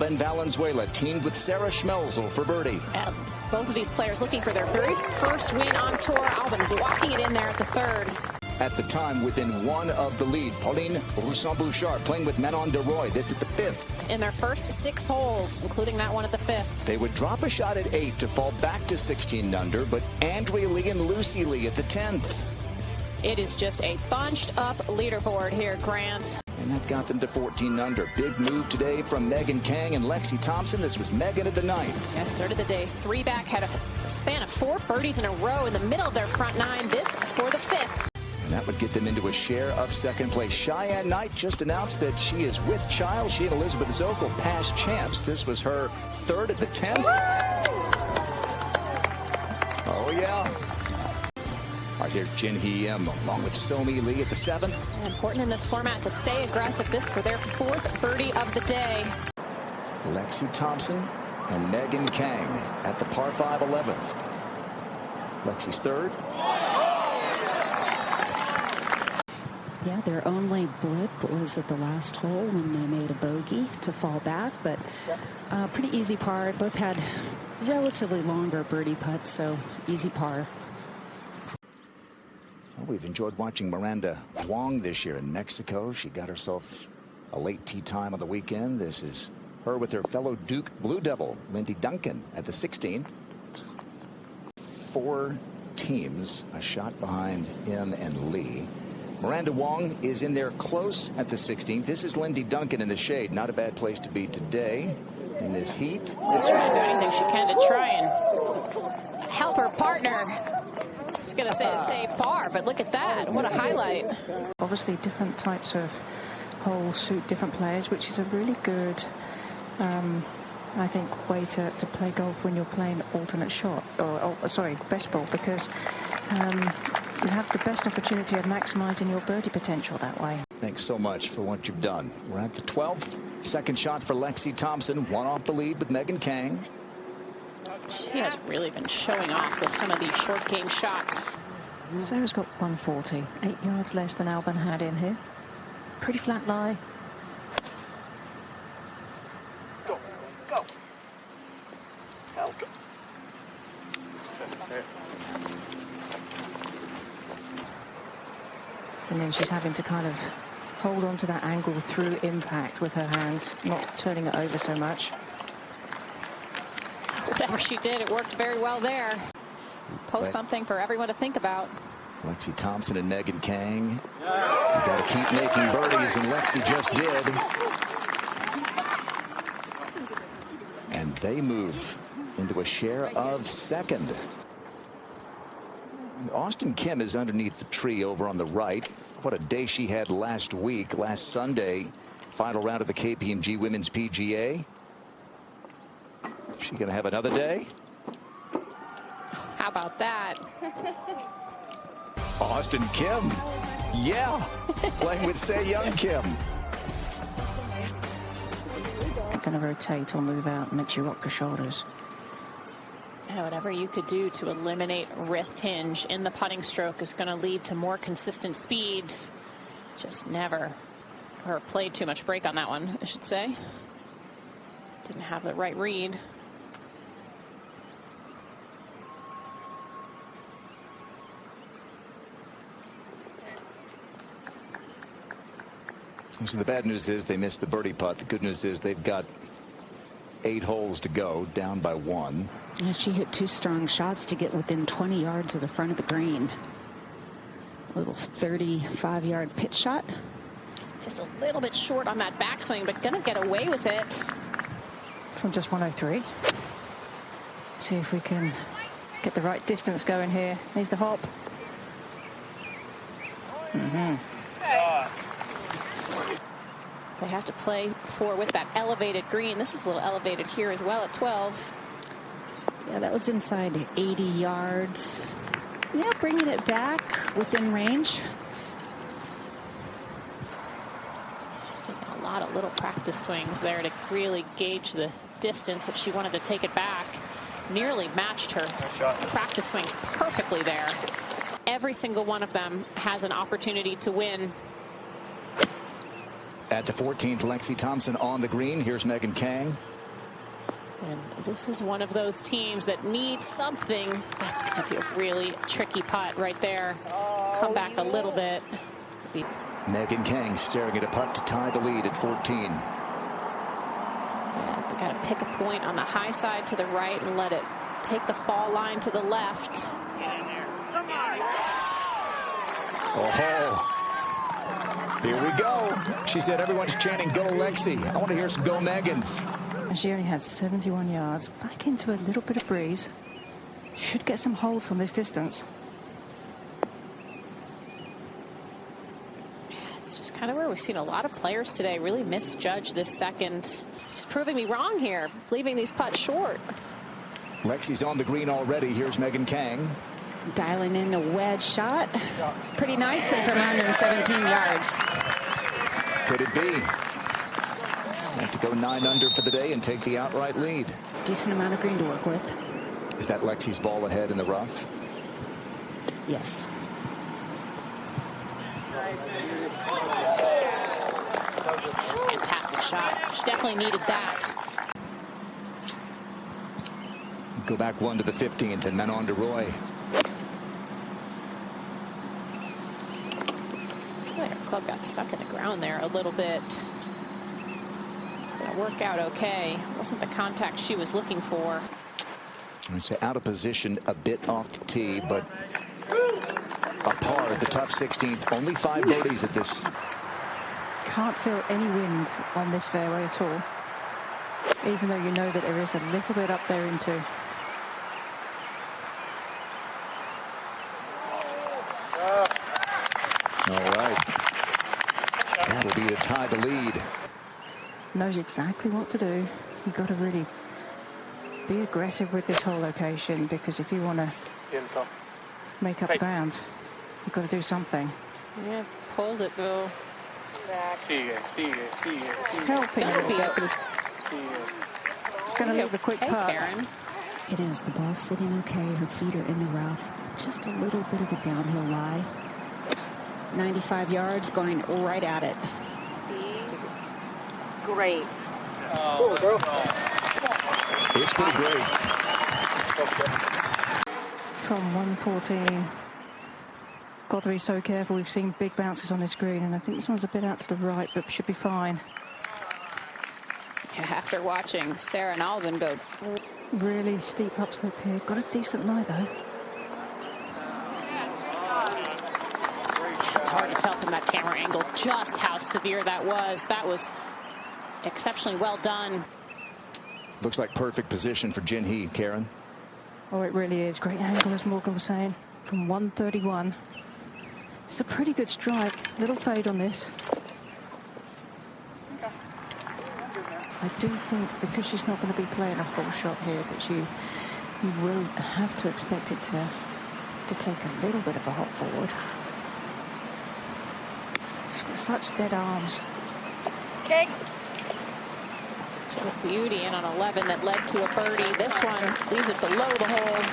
Alben Valenzuela teamed with Sarah Schmelzel for birdie. Both of these players looking for their very first win on tour. Alben blocking it in there at the third. At the time, within one of the lead, Pauline Roussin-Bouchard playing with Manon de Roy. This at the fifth. In their first 6 holes, including that one at the fifth. They would drop a shot at 8 to fall back to 16 under, but Andrea Lee and Lucy Lee at the 10th. It is just a bunched up leaderboard here, Grant. And that got them to 14 under. Big move today from Megan Kang and Lexi Thompson. This was Megan at the 9th. Yeah, started the day 3 back, had a span of 4 birdies in a row in the middle of their front 9. This for the 5th. And that would get them into a share of second place. Cheyenne Knight just announced that she is with child. She and Elizabeth Zokel past champs. This was her 3rd at the 10th. Oh, yeah. Right here, Jin Hee Im along with Somi Lee at the 7th. Important in this format to stay aggressive. This for their 4th birdie of the day. Lexi Thompson and Megan Kang at the par 5 11th. Lexi's 3rd. Yeah, their only blip was at the last hole when they made a bogey to fall back, but pretty easy par. Both had relatively longer birdie putts, so easy par. Well, we've enjoyed watching Miranda Wong this year in Mexico. She got herself a late tee time on the weekend. This is her with her fellow Duke Blue Devil, Lindy Duncan, at the 16th. 4 teams, a shot behind Im and Lee. Miranda Wong is in there close at the 16th. This is Lindy Duncan in the shade. Not a bad place to be today in this heat. She's trying to do anything she can to try and help her partner. I was going to say a safe par, but look at that. What a highlight. Obviously, different types of holes suit different players, which is a really good, I think, way to play golf when you're playing alternate shot, or sorry, best ball, because you have the best opportunity of maximizing your birdie potential that way. Thanks so much for what you've done. We're at the 12th. Second shot for Lexi Thompson. 1 off the lead with Megan Kang. She has really been showing off with some of these short game shots. Sarah's got 140, 8 yards less than Alban had in here. Pretty flat lie. Go. Go. Help. And then she's having to kind of hold on to that angle through impact with her hands, not turning it over so much. Whatever she did, it worked very well there. Post something for everyone to think about. Lexi Thompson and Megan Kang. You got to keep making birdies, and Lexi just did. And they move into a share of second. Austin Kim is underneath the tree over on the right. What a day she had last week, last Sunday. Final round of the KPMG Women's PGA. Is she going to have another day? How about that? Austin Kim. Yeah. Playing with Sei Young Kim. Going to rotate or move out and makes you rock your shoulders. And whatever you could do to eliminate wrist hinge in the putting stroke is going to lead to more consistent speeds. Just never, or played too much break on that one, I should say. Didn't have the right read. So the bad news is they missed the birdie putt. The good news is they've got 8 holes to go, down by 1. And she hit 2 strong shots to get within 20 yards of the front of the green. A little 35-yard pitch shot. Just a little bit short on that backswing, but going to get away with it. From just 103. See if we can get the right distance going here. Here's the hop. They have to play 4 with that elevated green. This is a little elevated here as well at 12. Yeah, that was inside 80 yards. Yeah, bringing it back within range. She's taking a lot of little practice swings there to really gauge the distance if she wanted to take it back. Nearly matched her practice swings perfectly there. Every single one of them has an opportunity to win. At the 14th, Lexi Thompson on the green. Here's Megan Kang. And this is one of those teams that needs something. That's going to be a really tricky putt right there. Come back a little bit. Megan Kang staring at a putt to tie the lead at 14. Yeah, they got to pick a point on the high side to the right and let it take the fall line to the left. Oh, here we go. She said everyone's chanting "Go Lexi." I want to hear some "Go Megans." She only had 71 yards. Back into a little bit of breeze. Should get some hold from this distance. It's just kind of where we've seen a lot of players today really misjudge this second. She's proving me wrong here, leaving these putts short. Lexi's on the green already. Here's Megan Kang. Dialing in a wedge shot pretty nicely from 117 yards. Could it be? Have to go 9 under for the day and take the outright lead. Decent amount of green to work with. Is that Lexi's ball ahead in the rough? Yes. Fantastic shot. She definitely needed that. Go back 1 to the 15th and then on to Roy. Her club got stuck in the ground there a little bit. It's going to work out okay. Wasn't the contact she was looking for. I'd say out of position a bit off the tee, but a par at the tough 16th. Only 5 birdies at this. Can't feel any wind on this fairway at all. Even though you know that there is a little bit up there into. All right. That'll be to tie the lead. Knows exactly what to do. You've got to really be aggressive with this whole location, because if you want to make up ground, you've got to do something. Yeah, pulled it though. It's helping a little bit, but it's going to leave a quick putt. Karen. It is. The ball sitting okay. Her feet are in the rough. Just a little bit of a downhill lie. 95 yards, going right at it. Great. It's pretty great. From 114. Got to be so careful. We've seen big bounces on this green, and I think this one's a bit out to the right, but should be fine. Yeah, after watching Sarah and Alvin go. Really steep upslope here. Got a decent lie, though. It's hard to tell from that camera angle just how severe that was. That was exceptionally well done. Looks like perfect position for Jin Hee, Karen. Oh, it really is. Great angle, as Morgan was saying, from 131. It's a pretty good strike. Little fade on this. I do think, because she's not going to be playing a full shot here, that you will have to expect it to take a little bit of a hop forward. She's got such dead arms. Okay. She had a beauty in on 11 that led to a birdie. This one leaves it below the hole.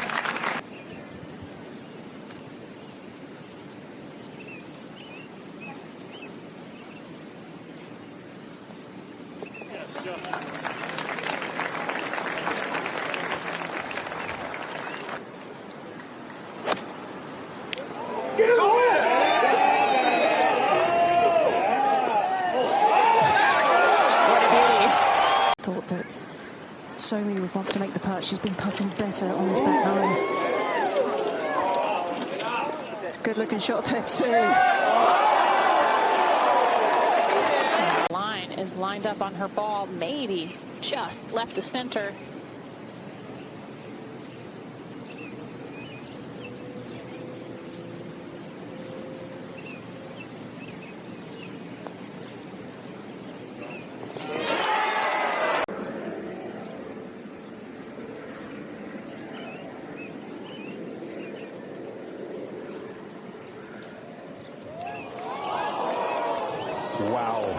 Thought that Somi would want to make the putt. She's been putting better on this back nine. It's a good looking shot there too. The line is lined up on her ball, maybe just left of center. Wow.